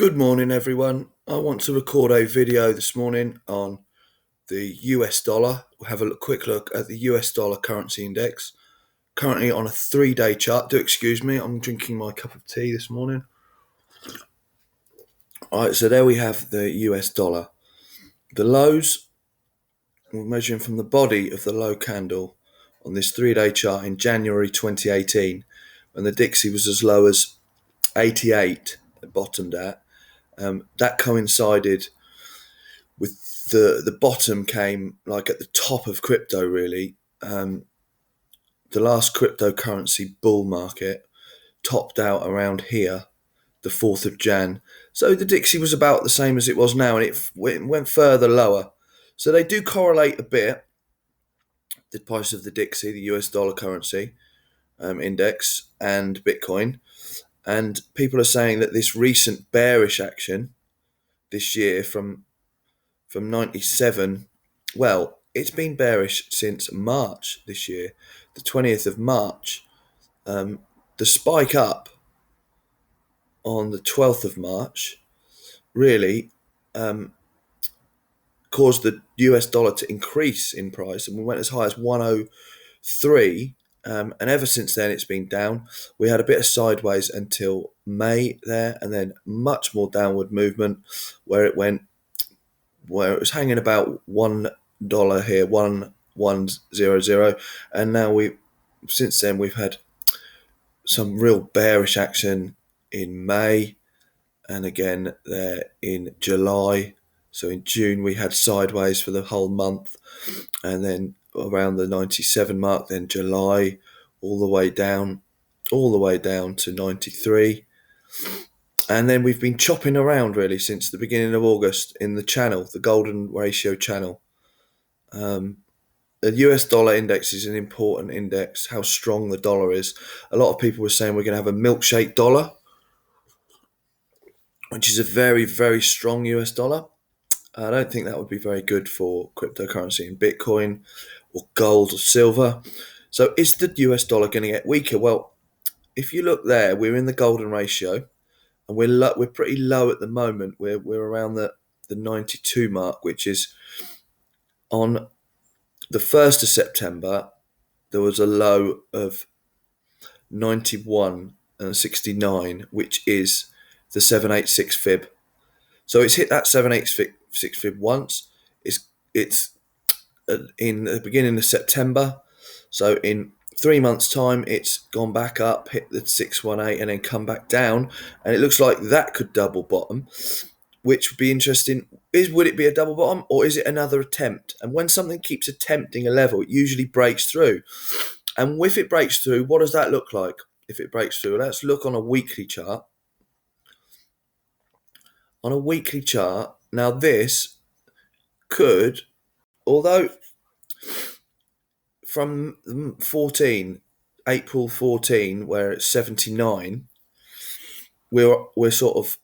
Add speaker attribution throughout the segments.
Speaker 1: Good morning, everyone. I want to record a video this morning on the US dollar. We'll have a quick look at the US dollar currency index. Currently on a 3-day chart. Do excuse me, I'm drinking my cup of tea this morning. Alright, so there we have the US dollar. The lows, we're measuring from the body of the low candle on this 3-day chart in January 2018, when the Dixie was as low as 88, it bottomed at. That coincided with the bottom came like at the top of crypto, really. The last cryptocurrency bull market topped out around here, the 4th of Jan. So the Dixie was about the same as it was now, and it went further lower. So they do correlate a bit, the price of the Dixie, the US dollar currency index, and Bitcoin. And people are saying that this recent bearish action this year from 97, well, it's been bearish since March this year, the 20th of March. The spike up on the 12th of March really caused the US dollar to increase in price, and we went as high as 103. And ever since then, it's been down. We had a bit of sideways until May there, and then much more downward movement where it was hanging about $1 here, 1,100, and now since then we've had some real bearish action in May, and again there in July. So in June we had sideways for the whole month, and then around the 97 mark, then July all the way down to 93. And then we've been chopping around really since the beginning of August in the channel, the golden ratio channel. The US dollar index is an important index, how strong the dollar is. A lot of people were saying we're going to have a milkshake dollar, which is a very, very strong US dollar. I don't think that would be very good for cryptocurrency and Bitcoin or gold or silver. So is the US dollar going to get weaker? Well, if you look there, we're in the golden ratio, and we're pretty low at the moment. We're around the 92 mark, which is on the 1st of September. There was a low of 91.69, which is the 786 fib. So it's hit that 786 fib once. It's in the beginning of September. So in 3 months' time, it's gone back up, hit the 618, and then come back down. And it looks like that could double bottom, which would be interesting. Would it be a double bottom, or is it another attempt? And when something keeps attempting a level, it usually breaks through. And if it breaks through, what does that look like? If it breaks through, let's look on a weekly chart. On a weekly chart, now this could, although from April 14, where it's 79, we're sort of,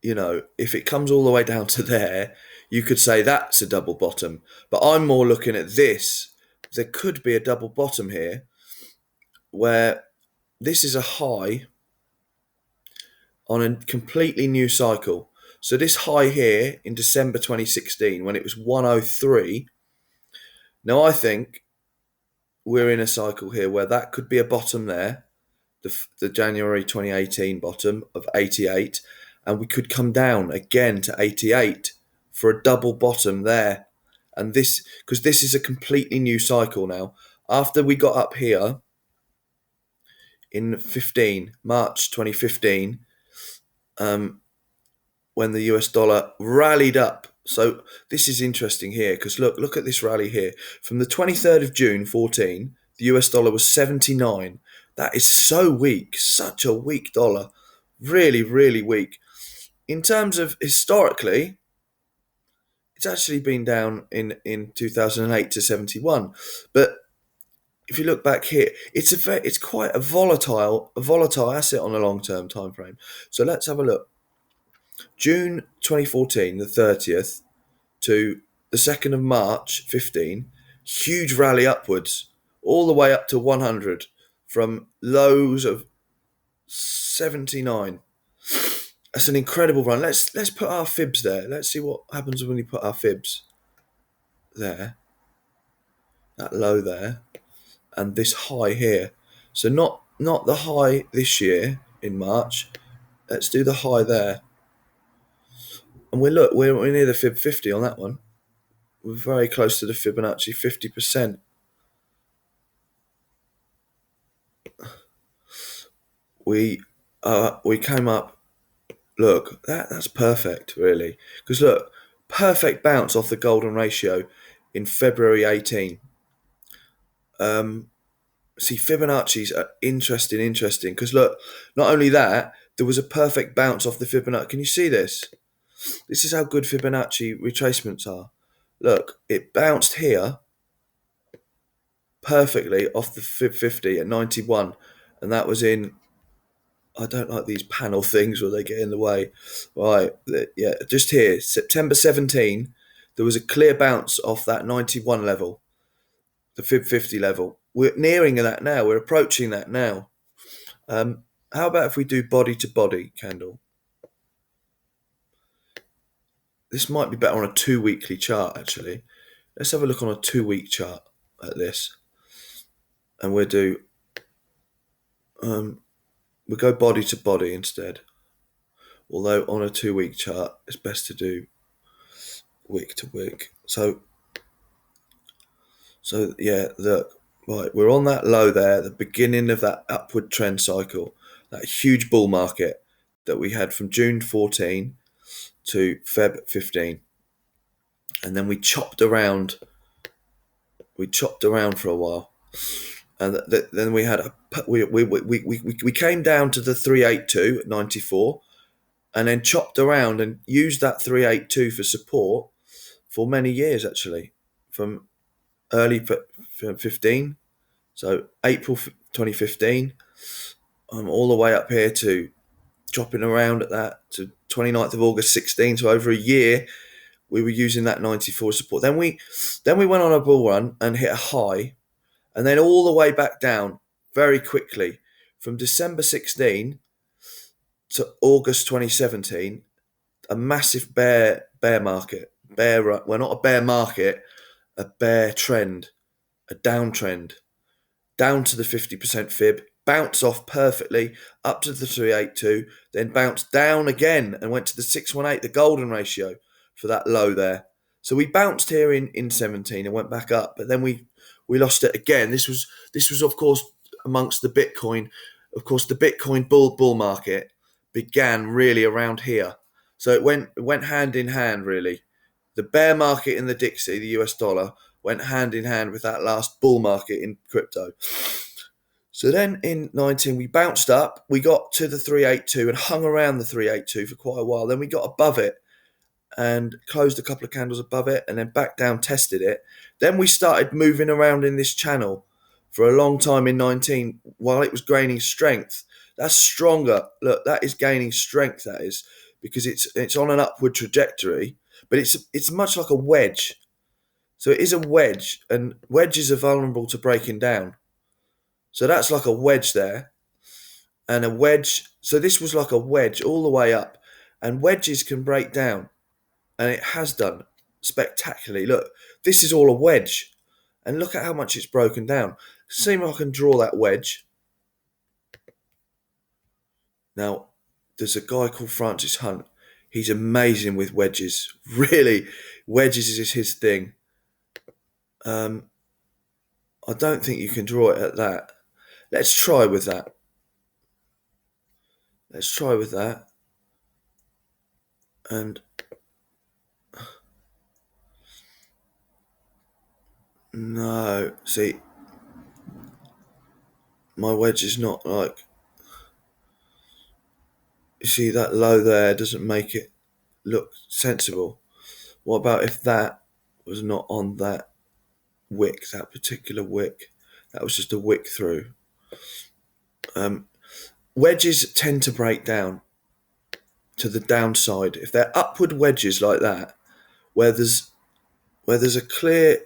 Speaker 1: if it comes all the way down to there, you could say that's a double bottom. But I'm more looking at this. There could be a double bottom here, where this is a high on a completely new cycle. So this high here in December 2016, when it was 103, now I think we're in a cycle here where that could be a bottom there, the January 2018 bottom of 88, and we could come down again to 88 for a double bottom there. And this, because this is a completely new cycle now. After we got up here in March 2015, when the US dollar rallied up. So this is interesting here, because look at this rally here. From the 23rd of June 14, the US dollar was 79. That is so weak, such a weak dollar. Really, really weak. In terms of historically, it's actually been down in 2008 to 71. But if you look back here, it's quite a volatile asset on a long-term time frame. So let's have a look. June 2014, the 30th, to the 2nd of March 15, huge rally upwards, all the way up to 100, from lows of 79. That's an incredible run. Let's put our fibs there. Let's see what happens when we put our fibs there, that low there, and this high here. So not the high this year in March. Let's do the high there. And we're near the fib 50 on that one. We're very close to the Fibonacci 50%. We came up. Look, that's perfect, really. Because look, perfect bounce off the golden ratio in February 18. See, Fibonacci's are interesting. Because look, not only that, there was a perfect bounce off the Fibonacci. Can you see this? This is how good Fibonacci retracements are. Look, it bounced here perfectly off the Fib 50 at 91, and that was in. I don't like these panel things where they get in the way. Right, yeah, just here, September 17, there was a clear bounce off that 91 level, the Fib 50 level. We're nearing that now. We're approaching that now. How about if we do body to body candle? This might be better on a 2 weekly chart, actually. Let's have a look on a 2 week chart at this. And we'll do, we'll go body to body instead. Although on a 2 week chart, it's best to do week to week. So yeah, look, right, we're on that low there, the beginning of that upward trend cycle, that huge bull market that we had from June 14 to Feb 15. And then we chopped around for a while. And then we had we came down to the 382 at 94, and then chopped around and used that 382 for support for many years, actually, from early 15, so April 2015, all the way up here to chopping around at that to 29th of August 16. So over a year, we were using that 94 support. Then we went on a bull run and hit a high, and then all the way back down very quickly from December 16 to August 2017. A massive bear market, well, not a bear market, a bear trend, a downtrend, down to the 50% fib, bounce off perfectly up to the 382, then bounced down again and went to the 618, the golden ratio for that low there. So we bounced here in 17 and went back up, but then we lost it again. This was of course amongst the Bitcoin. Of course, the Bitcoin bull market began really around here. So it went hand in hand, really. The bear market in the Dixie, the US dollar, went hand in hand with that last bull market in crypto. So then in 19, we bounced up. We got to the 382 and hung around the 382 for quite a while. Then we got above it and closed a couple of candles above it and then back down, tested it. Then we started moving around in this channel for a long time in 19 while it was gaining strength. That's stronger. Look, that is gaining strength, that is, because it's on an upward trajectory, but it's much like a wedge. So it is a wedge, and wedges are vulnerable to breaking down. So that's like a wedge there, and a wedge. So this was like a wedge all the way up, and wedges can break down, and it has done spectacularly. Look, this is all a wedge, and look at how much it's broken down. See if I can draw that wedge. Now, there's a guy called Francis Hunt. He's amazing with wedges. Really, wedges is his thing. I don't think you can draw it at that. Let's try with that. And no, see, my wedge is not like. You see, that low there doesn't make it look sensible. What about if that was not on that wick, that particular wick? That was just a wick through. Wedges tend to break down to the downside. If they're upward wedges like that, where there's a clear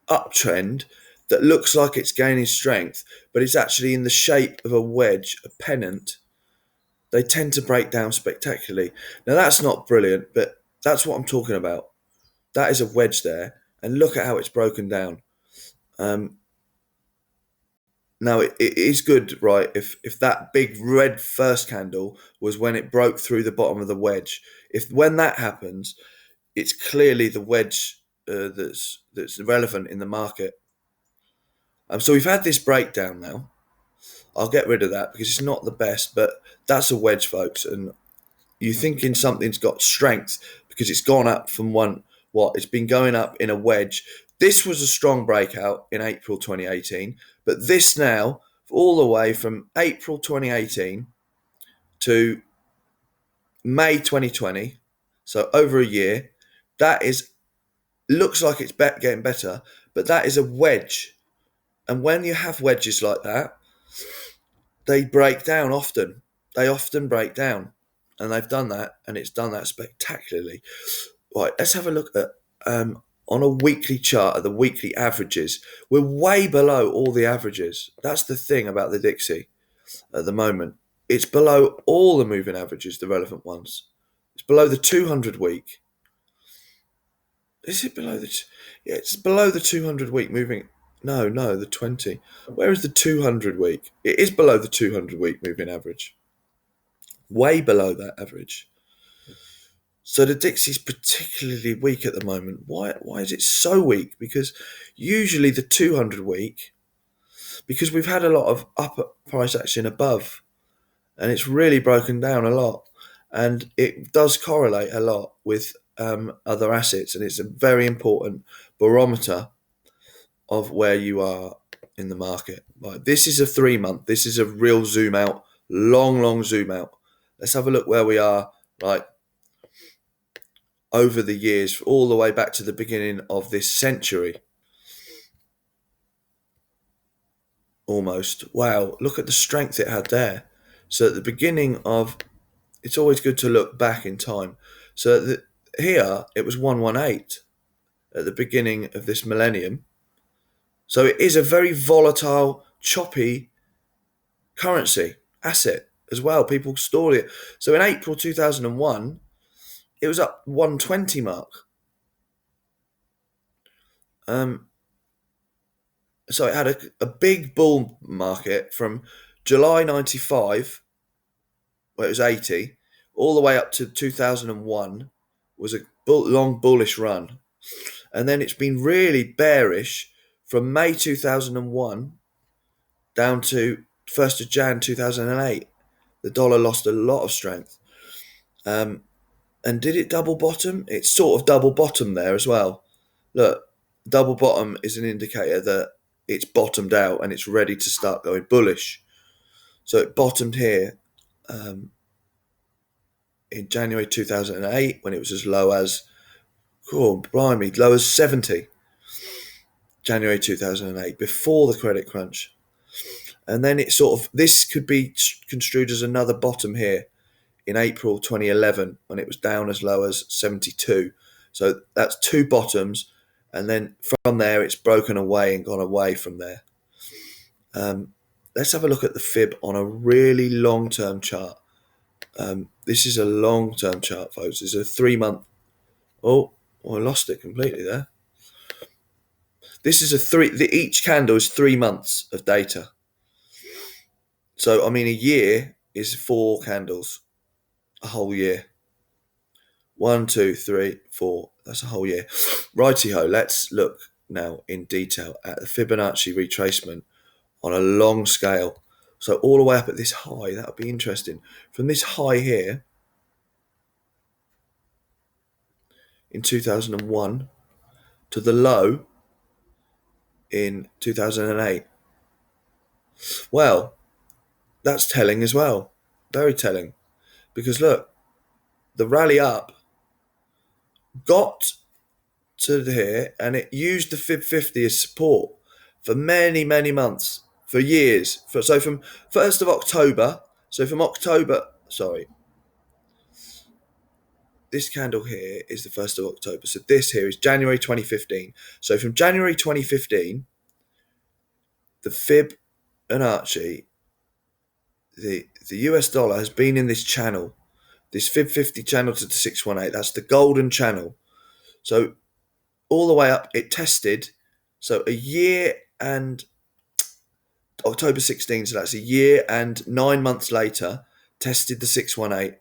Speaker 1: uptrend that looks like it's gaining strength, but it's actually in the shape of a wedge, a pennant, they tend to break down spectacularly. Now that's not brilliant, but that's what I'm talking about. That is a wedge there, and look at how it's broken down. Um, Now it is good, right? If that big red first candle was when it broke through the bottom of the wedge, if when that happens, it's clearly the wedge that's relevant in the market. So we've had this breakdown now. I'll get rid of that because it's not the best, but that's a wedge, folks. And you're thinking something's got strength because it's gone up from one. What it's been going up in a wedge. This was a strong breakout in April 2018, but this now, all the way from April 2018 to May 2020, so over a year, that is looks like it's getting better, but that is a wedge. And when you have wedges like that, they break down often. They often break down, and they've done that, and it's done that spectacularly. Right, let's have a look at on a weekly chart at the weekly averages. We're way below all the averages. That's the thing about the Dixie at the moment. It's below all the moving averages, the relevant ones. It's below the 200 week. Is it below the? Yeah, it's below the 200 week moving. No, the 20. Where is the 200 week? It is below the 200 week moving average. Way below that average. So the Dixie's particularly weak at the moment. Why is it so weak? Because usually the 200 week, because we've had a lot of upper price action above, and it's really broken down a lot, and it does correlate a lot with other assets, and it's a very important barometer of where you are in the market. Right, this is a 3 month. This is a real zoom out, long zoom out. Let's have a look where we are. Like over the years, all the way back to the beginning of this century. Almost. Wow, look at the strength it had there. So at the beginning of, it's always good to look back in time. So here, it was 118 at the beginning of this millennium. So it is a very volatile, choppy currency, asset as well. People store it. So in April 2001, it was up 120 mark. So it had a big bull market from July 95, where it was 80, all the way up to 2001 was a long bullish run. And then it's been really bearish from May 2001 down to 1st of Jan 2008. The dollar lost a lot of strength. And did it double bottom? It sort of double bottomed there as well. Look, double bottom is an indicator that it's bottomed out and it's ready to start going bullish. So it bottomed here in January 2008 when it was as low as, low as 70. January 2008, before the credit crunch. And then it sort of, this could be construed as another bottom here in April 2011 when it was down as low as 72. So that's two bottoms. And then from there, it's broken away and gone away from there. Let's have a look at the fib on a really long-term chart. This is a long-term chart, folks. It's a 3 month. Oh, I lost it completely there. This is each candle is 3 months of data. So, I mean, a year is 4 candles, a whole year. 1, 2, 3, 4. That's a whole year. Righty-ho, let's look now in detail at the Fibonacci retracement on a long scale. So all the way up at this high, that would be interesting. From this high here in 2001 to the low in 2008. Well, that's telling as well. Very telling. Because look, the rally up got to here and it used the Fib 50 as support for many months, for years. So from 1st of October, this candle here is the 1st of October. So this here is January 2015. So from January 2015, the Fibonacci the US dollar has been in this channel, this Fib 50 channel to the 618. That's the golden channel. So all the way up, it tested. So a year and October 16, so that's a year and 9 months later, tested the 618,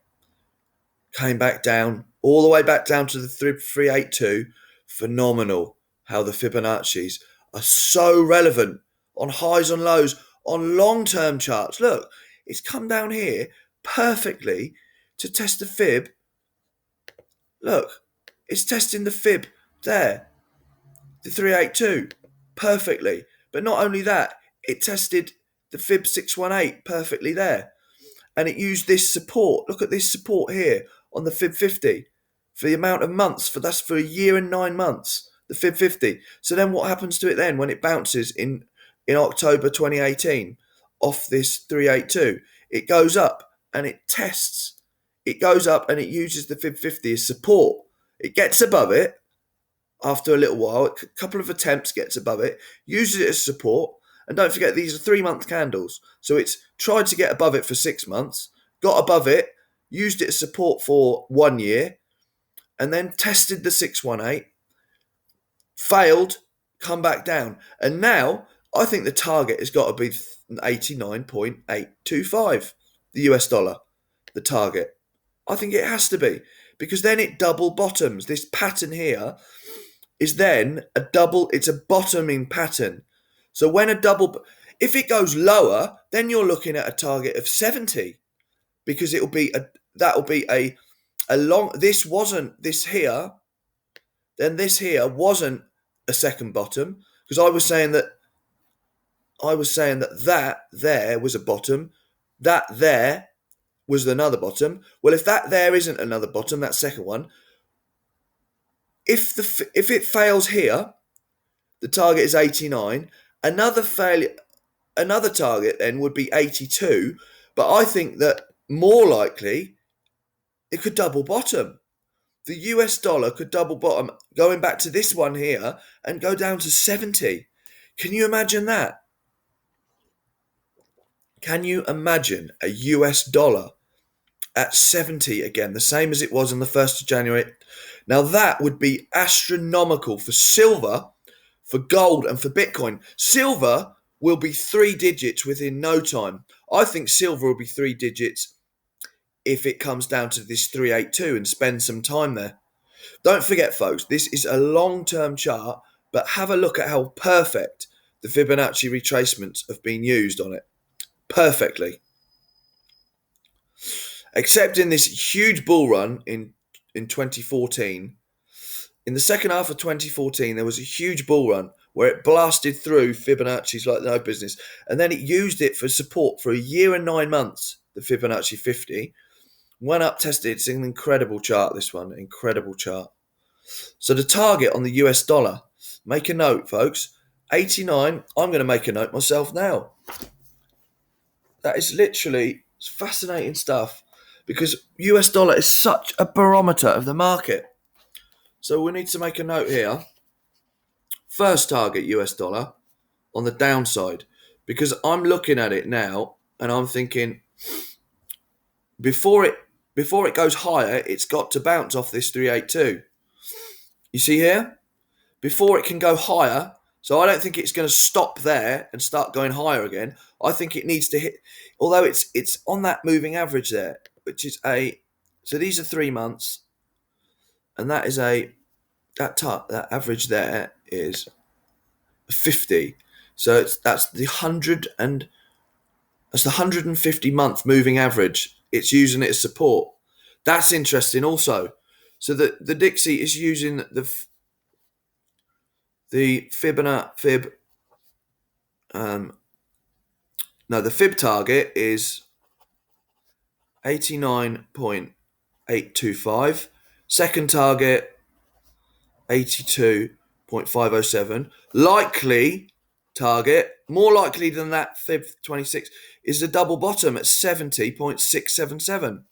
Speaker 1: came back down, all the way back down to the 382. Phenomenal how the Fibonacci's are so relevant on highs and lows, on long-term charts. Look, it's come down here perfectly to test the fib. Look, it's testing the fib there, the 382, perfectly. But not only that, it tested the fib 618 perfectly there. And it used this support. Look at this support here on the Fib 50 for the amount of months. That's for a year and 9 months, the Fib 50. So then what happens to it then when it bounces in October 2018 off this 382? It goes up and it tests. It goes up and it uses the Fib 50 as support. It gets above it after a little while. A couple of attempts gets above it, uses it as support. And don't forget, these are 3 month candles. So it's tried to get above it for 6 months, got above it, used it as support for 1 year, and then tested the 618, failed, come back down. And now I think the target has got to be 89.825, the US dollar, the target. I think it has to be, because then it double bottoms. This pattern here is then it's a bottoming pattern. So when if it goes lower, then you're looking at a target of 70, because that'll be a long. This wasn't this here. Then this here wasn't a second bottom, because I was saying that there was a bottom, that there was another bottom. Well, if that there isn't another bottom, that second one. If it fails here, the target is 89. Another target then would be 82, but I think that more likely it could double bottom. The US dollar could double bottom, going back to this one here and go down to 70. Can you imagine that? Can you imagine a US dollar at 70 again, the same as it was on the 1st of January? Now that would be astronomical for silver, for gold, and for Bitcoin. Silver will be 3 digits within no time. I think silver will be 3 digits if it comes down to this 382 and spend some time there. Don't forget, folks, this is a long-term chart, but have a look at how perfect the Fibonacci retracements have been used on it. Perfectly. Except in this huge bull run in 2014. In the second half of 2014, there was a huge bull run where it blasted through Fibonacci's like no business. And then it used it for support for a year and 9 months, the Fibonacci 50. Went up, tested. It's an incredible chart, this one. Incredible chart. So the target on the US dollar, make a note, folks. 89. I'm going to make a note myself now. That is literally fascinating stuff, because US dollar is such a barometer of the market. So we need to make a note here. First target, US dollar, on the downside, because I'm looking at it now and I'm thinking before it goes higher, it's got to bounce off this 382. You see here? Before it can go higher, so I don't think it's going to stop there and start going higher again. I think it needs to hit, although it's on that moving average there, which is so these are 3 months, and that is that average there is 50. So that's the 150 month moving average. It's using it as support. That's interesting also. So the Dixie is using the Fibonacci the fib target is 89.825. Second target 82.507. Likely target, more likely than that Fib 26, is the double bottom at 70.677.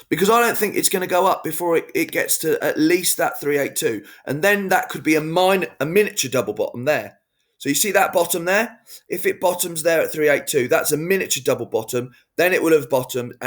Speaker 1: Because I don't think it's going to go up before it gets to at least that 382. And then that could be a miniature double bottom there. So you see that bottom there? If it bottoms there at 382, that's a miniature double bottom. Then it will have bottomed and